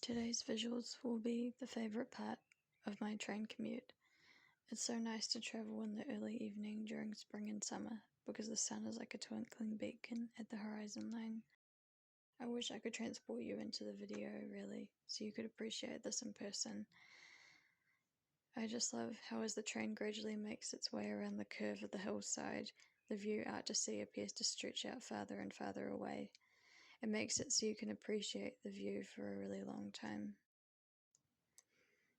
Today's visuals will be the favourite part of my train commute. It's so nice to travel in the early evening during spring and summer because the sun is like a twinkling beacon at the horizon line. I wish I could transport you into the video, really, so you could appreciate this in person. I just love how as the train gradually makes its way around the curve of the hillside, the view out to sea appears to stretch out farther and farther away. It makes it so you can appreciate the view for a really long time.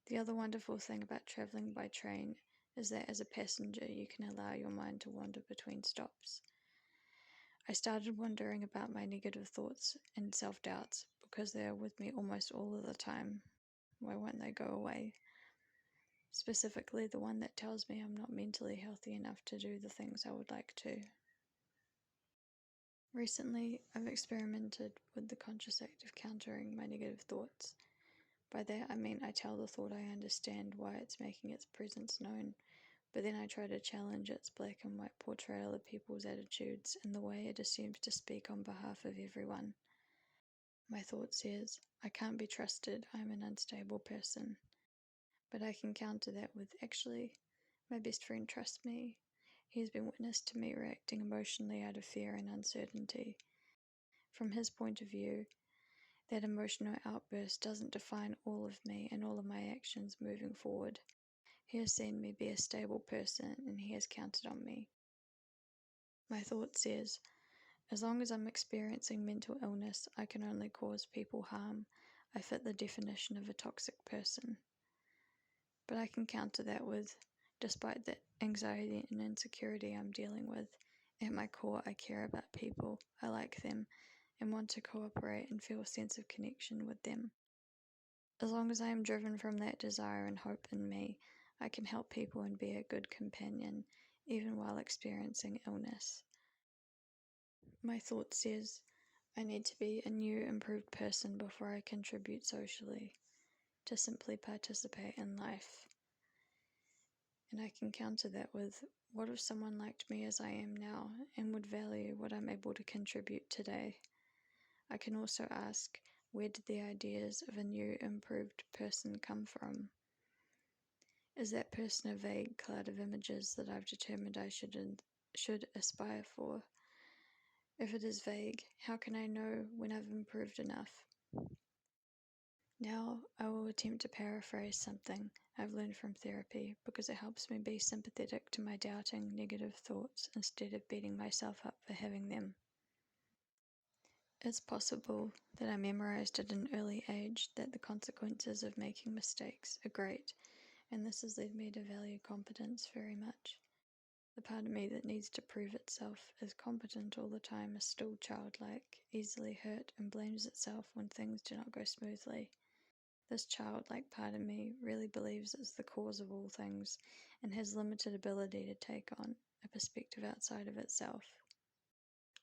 The other wonderful thing about travelling by train is that as a passenger you can allow your mind to wander between stops. I started wondering about my negative thoughts and self-doubts because they are with me almost all of the time. Why won't they go away? Specifically the one that tells me I'm not mentally healthy enough to do the things I would like to. Recently, I've experimented with the conscious act of countering my negative thoughts. By that I mean I tell the thought I understand why it's making its presence known, but then I try to challenge its black and white portrayal of people's attitudes and the way it assumes to speak on behalf of everyone. My thought says, I can't be trusted, I'm an unstable person. But I can counter that with, actually, my best friend trusts me. He has been witness to me reacting emotionally out of fear and uncertainty. From his point of view, that emotional outburst doesn't define all of me and all of my actions moving forward. He has seen me be a stable person and he has counted on me. My thought says, as long as I'm experiencing mental illness, I can only cause people harm. I fit the definition of a toxic person. But I can counter that with, despite the anxiety and insecurity I'm dealing with, at my core I care about people, I like them, and want to cooperate and feel a sense of connection with them. As long as I am driven from that desire and hope in me, I can help people and be a good companion, even while experiencing illness. My thought says, I need to be a new, improved person before I contribute socially, to simply participate in life. And I can counter that with, what if someone liked me as I am now and would value what I'm able to contribute today? I can also ask, where did the ideas of a new, improved person come from? Is that person a vague cloud of images that I've determined I should aspire for? If it is vague, how can I know when I've improved enough? Now I will attempt to paraphrase something I've learned from therapy because it helps me be sympathetic to my doubting, negative thoughts instead of beating myself up for having them. It's possible that I memorized at an early age that the consequences of making mistakes are great, and this has led me to value competence very much. The part of me that needs to prove itself as competent all the time is still childlike, easily hurt, and blames itself when things do not go smoothly. This childlike part of me really believes it's the cause of all things and has limited ability to take on a perspective outside of itself.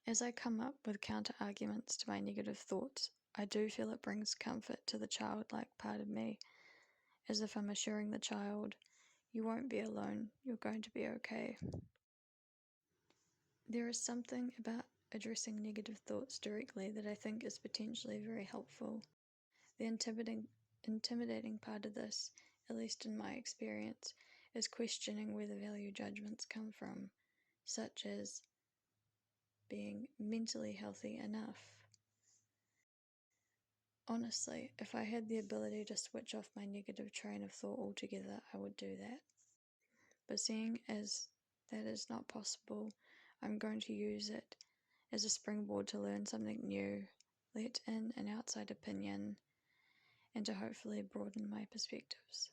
As I come up with counter-arguments to my negative thoughts, I do feel it brings comfort to the childlike part of me, as if I'm assuring the child, you won't be alone, you're going to be okay. There is something about addressing negative thoughts directly that I think is potentially very helpful. The intimidating part of this, at least in my experience, is questioning where the value judgments come from, such as being mentally healthy enough. Honestly, if I had the ability to switch off my negative train of thought altogether, I would do that. But seeing as that is not possible, I'm going to use it as a springboard to learn something new, let in an outside opinion, and to hopefully broaden my perspectives.